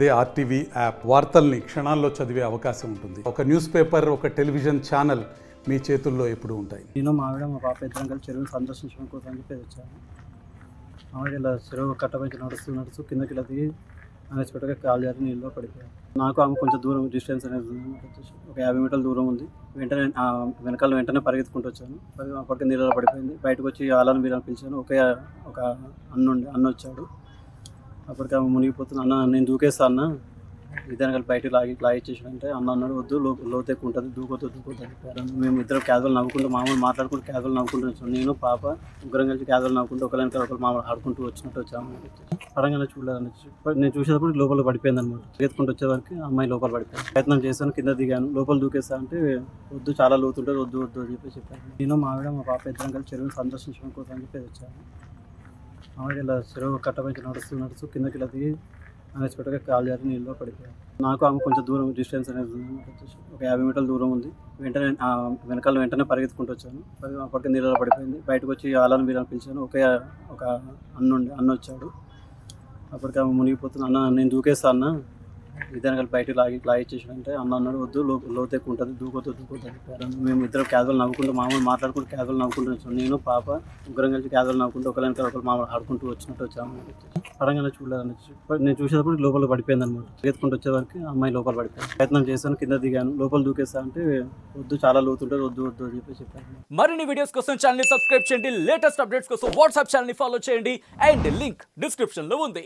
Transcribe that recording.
అదే RTV app వార్తల్ని క్షణాల్లో చదివే అవకాశం ఉంటుంది. ఒక న్యూస్ పేపర్, ఒక టెలివిజన్ ఛానల్ మీ చేతుల్లో ఎప్పుడూ ఉంటాయి. నేను మా ఆవిడ మా పాప ఇద్దరం కలిసి చెరువుని సందర్శించడం కోసం అని చెప్పి వచ్చాను. ఆవిడ ఇలా చెరువు కట్టపైకి నడుస్తూ కిందకి ఇలా దిగి అన్ఎక్స్పెక్టెడ్గా కాలు జారి నీళ్ళలో పడిపోయాను. నాకు ఆమె కొంచెం దూరం డిస్టెన్స్ అనేది వచ్చేసి ఒక 50 మీటర్ల దూరం ఉంది. వెంటనే పరిగెత్తుకుంటూ వచ్చాను. అప్పటికే నీళ్ళలో పడిపోయింది. బయటకు వచ్చి అలాని మీరు పిలిచాను. ఒక అన్న వచ్చాడు. అప్పటికి ఆమె మునిగిపోతుంది. అన్న నేను దూకేస్తా అన్న, ఇద్దరు కలిపి బయటకు లాగిచ్చేసాడంటే అన్న అన్నాడు, వద్దు లోతు ఎక్కువ ఉంటుంది, దూకొద్దు అని చెప్పారు. మేము ఇద్దరు క్యాజువల్ నవ్వుకుంటూ మామూలు మాట్లాడుకుంటూ క్యాజువల్ నవ్వుకుంటూ వచ్చాము. నేను పాప ముగ్గురం కలిసి క్యాజువల్ నవ్వుకుంటూ ఒకరు మామూలు ఆడుకుంటూ వచ్చినట్టు వచ్చాము. పరంగా చూడలేదని నేను చూసేటప్పుడు లోపల పడిపోయింది అనమాట. ఎత్తుకుంటూ వచ్చేవరకు అమ్మాయి లోపల పడిపోయింది. ప్రయత్నం చేశాను, కింద దిగాను. లోపల దూకేస్తా అంటే వద్దు, చాలా లోతుంటుంది, వద్దు అని చెప్పాను. నేను మా ఆవిడ మా పాప ఇద్దరం కలిసి చెరువుని సందర్శించడం కోసం అని చెప్పి వచ్చాను. ఆవిడ ఇలా చెరువు కట్టపైకి నడుస్తూ కిందకి ఇలా దిగి అన్ఎక్స్పెక్టెడ్గా కాలు జారి నీళ్ళలో పడిపోయాను. నాకు ఆమె కొంచెం దూరం డిస్టెన్స్ అనేది వచ్చేసి ఒక 50 మీటర్ల దూరం ఉంది. వెంటనే పరిగెత్తుకుంటూ వచ్చాను. అప్పటికే నీళ్ళలో పడిపోయింది. బయటకు వచ్చి అలాని మీరు పిలిచాను. ఒక అన్న వచ్చాడు. అప్పటికి ఆమె మునిగిపోతుంది. అన్న నేను దూకేస్తా అన్న, ఇద్దరు కలిపి బయటకు లాగిచ్చేసాడంటే అన్న అన్నాడు, వద్దు లోతు ఎక్కువ ఉంటుంది, దూకొద్దు అని చెప్పారు. మేము ఇద్దరు క్యాజువల్ నవ్వుకుంటూ మామూలు మాట్లాడుకుంటూ క్యాజువల్ నవ్వుకుంటూ వచ్చాము. నేను పాప ముగ్గురం కలిసి క్యాజువల్ నవ్వుకుంటూ ఒకరు మామూలు ఆడుకుంటూ వచ్చినట్టు వచ్చాము. పరంగా చూడలేదని నేను చూసేటప్పుడు లోపల పడిపోయింది అనమాట. ఎత్తుకుంటూ వచ్చేవరకు అమ్మాయి లోపల పడిపోయింది. ప్రయత్నం చేశాను, కింద దిగాను. లోపల దూకేస్తా అంటే వద్దు, చాలా లోతుంటుంది, వద్దు అని చెప్పారు. మరిన్ని వీడియోస్ కోసం ఛానల్ ని సబ్స్క్రైబ్ చేయండి. లేటెస్ట్ అప్డేట్స్ కోసం వాట్సాప్ ఛానల్ ని ఫాలో చేయండి. అండ్ లింక్ డిస్క్రిప్షన్ లో ఉంది.